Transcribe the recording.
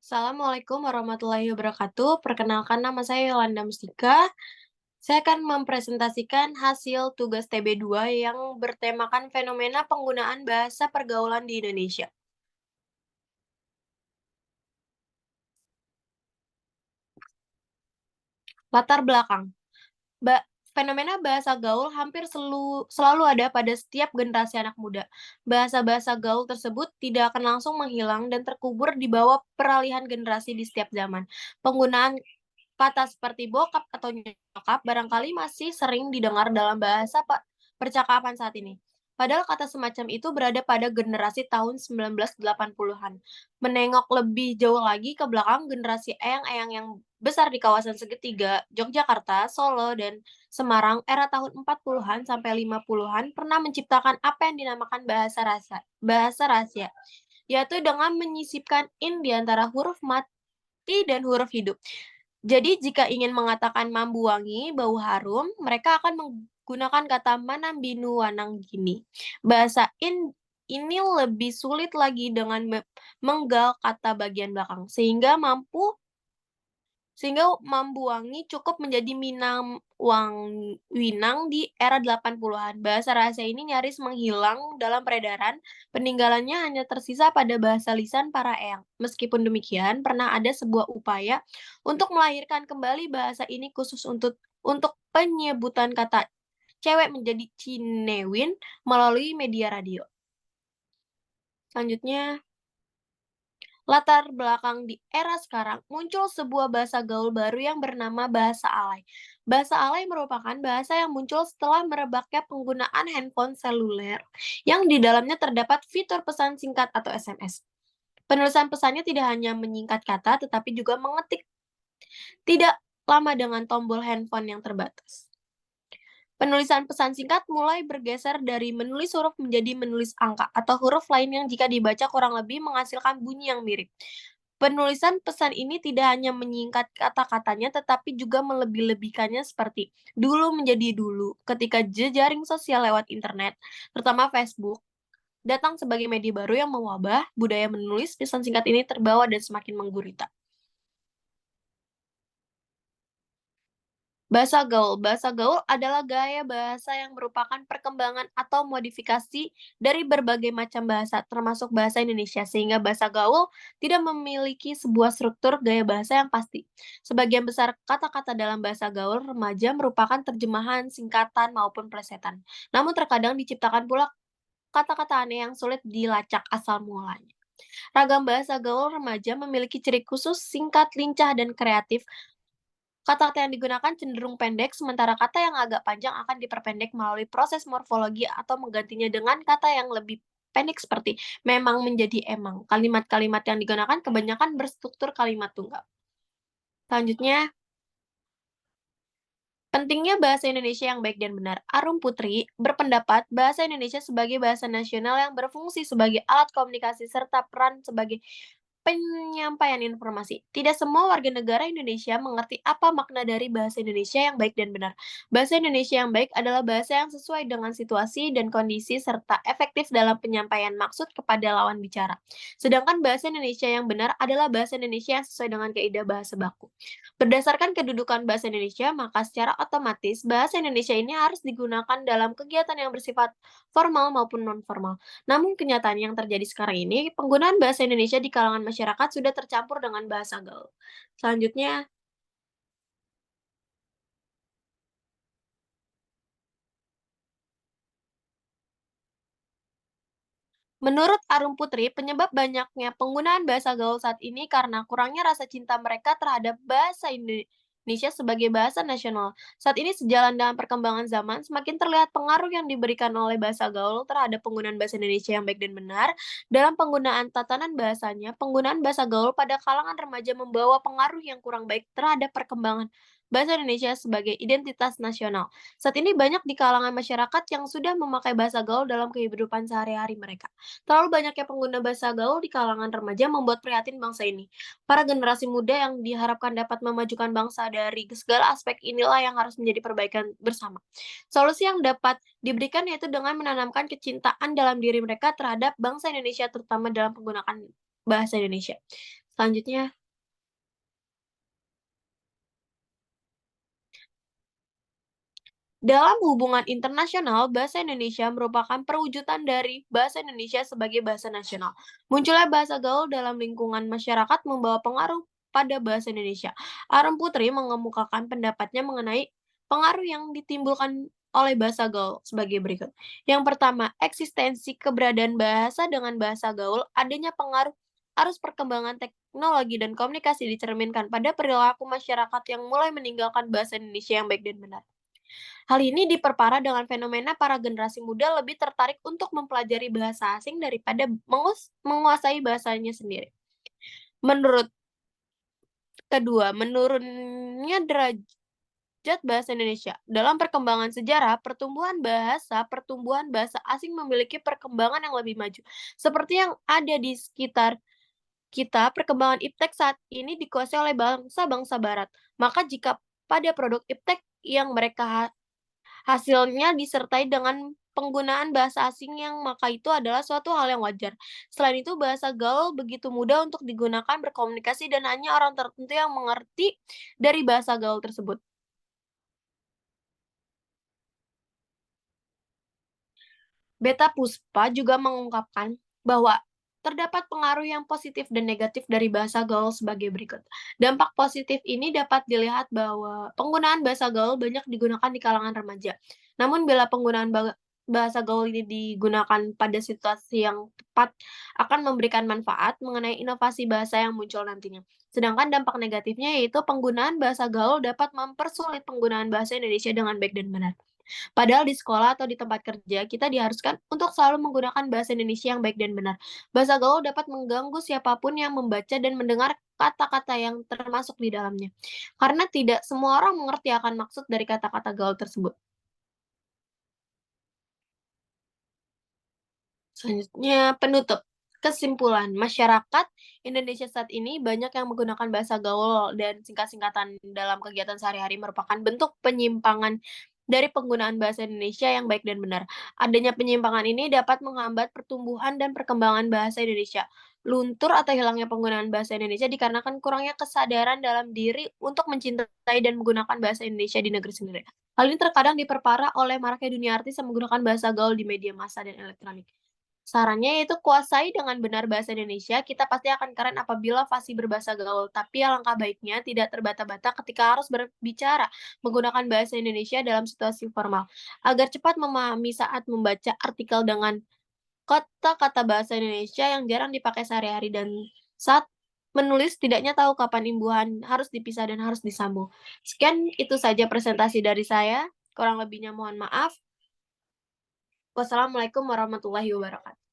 Assalamualaikum warahmatullahi wabarakatuh. Perkenalkan nama saya Yolanda Mustika. Saya akan mempresentasikan hasil tugas TB2 yang bertemakan fenomena penggunaan bahasa pergaulan di Indonesia. Latar belakang. Ba Fenomena bahasa gaul hampir selalu ada pada setiap generasi anak muda. Bahasa-bahasa gaul tersebut tidak akan langsung menghilang dan terkubur di bawah peralihan generasi di setiap zaman. Penggunaan kata seperti bokap atau nyokap barangkali masih sering didengar dalam bahasa percakapan saat ini. Padahal kata semacam itu berada pada generasi tahun 1980-an. Menengok lebih jauh lagi ke belakang, generasi eyang-eyang yang besar di kawasan segitiga, Yogyakarta, Solo, dan Semarang era tahun 40-an sampai 50-an pernah menciptakan apa yang dinamakan bahasa rahasia, yaitu dengan menyisipkan in di antara huruf mati dan huruf hidup. Jadi jika ingin mengatakan mambu wangi, bau harum, mereka akan menggunakan kata manambinu wananggini. Bahasa ini lebih sulit lagi dengan menggal kata bagian belakang, sehingga Mambuwangi cukup menjadi Winang di era 80-an. Bahasa rahasia ini nyaris menghilang dalam peredaran, peninggalannya hanya tersisa pada bahasa lisan para eyang. Meskipun demikian, pernah ada sebuah upaya untuk melahirkan kembali bahasa ini khusus untuk penyebutan kata cewek menjadi cinewin melalui media radio. Selanjutnya, latar belakang di era sekarang, muncul sebuah bahasa gaul baru yang bernama bahasa alay. Bahasa alay merupakan bahasa yang muncul setelah merebaknya penggunaan handphone seluler yang di dalamnya terdapat fitur pesan singkat atau SMS. Penulisan pesannya tidak hanya menyingkat kata, tetapi juga mengetik tidak lama dengan tombol handphone yang terbatas. Penulisan pesan singkat mulai bergeser dari menulis huruf menjadi menulis angka atau huruf lain yang jika dibaca kurang lebih menghasilkan bunyi yang mirip. Penulisan pesan ini tidak hanya menyingkat kata-katanya, tetapi juga melebih-lebihkannya seperti dulu menjadi dulu. Ketika jejaring sosial lewat internet, terutama Facebook, datang sebagai media baru yang mewabah, budaya menulis pesan singkat ini terbawa dan semakin menggurita. Bahasa gaul adalah gaya bahasa yang merupakan perkembangan atau modifikasi dari berbagai macam bahasa, termasuk bahasa Indonesia, sehingga bahasa gaul tidak memiliki sebuah struktur gaya bahasa yang pasti. Sebagian besar kata-kata dalam bahasa gaul remaja merupakan terjemahan, singkatan, maupun plesetan. Namun terkadang diciptakan pula kata-kata aneh yang sulit dilacak asal mulanya. Ragam bahasa gaul remaja memiliki ciri khusus, singkat, lincah, dan kreatif. Kata-kata yang digunakan cenderung pendek, sementara kata yang agak panjang akan diperpendek melalui proses morfologi atau menggantinya dengan kata yang lebih pendek seperti memang menjadi emang. Kalimat-kalimat yang digunakan kebanyakan berstruktur kalimat tunggal. Selanjutnya, pentingnya bahasa Indonesia yang baik dan benar. Arum Putri berpendapat bahasa Indonesia sebagai bahasa nasional yang berfungsi sebagai alat komunikasi serta peran sebagai penyampaian informasi. Tidak semua warga negara Indonesia mengerti apa makna dari bahasa Indonesia yang baik dan benar. Bahasa Indonesia yang baik adalah bahasa yang sesuai dengan situasi dan kondisi serta efektif dalam penyampaian maksud kepada lawan bicara. Sedangkan bahasa Indonesia yang benar adalah bahasa Indonesia yang sesuai dengan kaidah bahasa baku. Berdasarkan kedudukan bahasa Indonesia, maka secara otomatis bahasa Indonesia ini harus digunakan dalam kegiatan yang bersifat formal maupun non-formal. Namun kenyataan yang terjadi sekarang ini, penggunaan bahasa Indonesia di kalangan masyarakat sudah tercampur dengan bahasa gaul. Selanjutnya, menurut Arum Putri, penyebab banyaknya penggunaan bahasa gaul saat ini karena kurangnya rasa cinta mereka terhadap bahasa Indonesia sebagai bahasa nasional. Saat ini sejalan dengan perkembangan zaman, semakin terlihat pengaruh yang diberikan oleh bahasa gaul terhadap penggunaan bahasa Indonesia yang baik dan benar. Dalam penggunaan tatanan bahasanya, penggunaan bahasa gaul pada kalangan remaja membawa pengaruh yang kurang baik terhadap perkembangan bahasa Indonesia sebagai identitas nasional. Saat ini banyak di kalangan masyarakat yang sudah memakai bahasa gaul dalam kehidupan sehari-hari mereka. Terlalu banyaknya pengguna bahasa gaul di kalangan remaja membuat prihatin bangsa ini. Para generasi muda yang diharapkan dapat memajukan bangsa dari segala aspek inilah yang harus menjadi perbaikan bersama. Solusi yang dapat diberikan yaitu dengan menanamkan kecintaan dalam diri mereka terhadap bangsa Indonesia terutama dalam penggunaan bahasa Indonesia. Selanjutnya, dalam hubungan internasional, bahasa Indonesia merupakan perwujudan dari bahasa Indonesia sebagai bahasa nasional. Munculnya bahasa gaul dalam lingkungan masyarakat membawa pengaruh pada bahasa Indonesia. Arum Putri mengemukakan pendapatnya mengenai pengaruh yang ditimbulkan oleh bahasa gaul sebagai berikut. Yang pertama, eksistensi keberadaan bahasa dengan bahasa gaul, adanya pengaruh arus perkembangan teknologi dan komunikasi dicerminkan pada perilaku masyarakat yang mulai meninggalkan bahasa Indonesia yang baik dan benar. Hal ini diperparah dengan fenomena para generasi muda lebih tertarik untuk mempelajari bahasa asing daripada menguasai bahasanya sendiri. Menurut kedua, menurunnya derajat bahasa Indonesia. Dalam perkembangan sejarah, pertumbuhan bahasa asing memiliki perkembangan yang lebih maju. Seperti yang ada di sekitar kita, perkembangan iptek saat ini dikuasai oleh bangsa-bangsa barat. Maka jika pada produk iptek yang mereka hasilnya disertai dengan penggunaan bahasa asing yang maka itu adalah suatu hal yang wajar. Selain itu, bahasa gaul begitu mudah untuk digunakan berkomunikasi dan hanya orang tertentu yang mengerti dari bahasa gaul tersebut. Beta Puspa juga mengungkapkan bahwa terdapat pengaruh yang positif dan negatif dari bahasa gaul sebagai berikut. Dampak positif ini dapat dilihat bahwa penggunaan bahasa gaul banyak digunakan di kalangan remaja. Namun bila penggunaan bahasa gaul ini digunakan pada situasi yang tepat akan memberikan manfaat mengenai inovasi bahasa yang muncul nantinya. Sedangkan dampak negatifnya yaitu penggunaan bahasa gaul dapat mempersulit penggunaan bahasa Indonesia dengan baik dan benar. Padahal di sekolah atau di tempat kerja, kita diharuskan untuk selalu menggunakan bahasa Indonesia yang baik dan benar. Bahasa gaul dapat mengganggu siapapun yang membaca dan mendengar kata-kata yang termasuk di dalamnya. Karena tidak semua orang mengerti akan maksud dari kata-kata gaul tersebut. Selanjutnya, penutup. Kesimpulan, masyarakat Indonesia saat ini banyak yang menggunakan bahasa gaul dan singkat-singkatan dalam kegiatan sehari-hari merupakan bentuk penyimpangan dari penggunaan bahasa Indonesia yang baik dan benar. Adanya penyimpangan ini dapat menghambat pertumbuhan dan perkembangan bahasa Indonesia. Luntur atau hilangnya penggunaan bahasa Indonesia dikarenakan kurangnya kesadaran dalam diri untuk mencintai dan menggunakan bahasa Indonesia di negeri sendiri. Hal ini terkadang diperparah oleh maraknya dunia artis yang menggunakan bahasa gaul di media massa dan elektronik. Sarannya yaitu kuasai dengan benar bahasa Indonesia, kita pasti akan keren apabila fasih berbahasa gaul. Tapi alangkah baiknya tidak terbata-bata ketika harus berbicara menggunakan bahasa Indonesia dalam situasi formal, agar cepat memahami saat membaca artikel dengan kata-kata bahasa Indonesia yang jarang dipakai sehari-hari dan saat menulis tidaknya tahu kapan imbuhan harus dipisah dan harus disambung. Sekian itu saja presentasi dari saya, kurang lebihnya mohon maaf. Wassalamualaikum warahmatullahi wabarakatuh.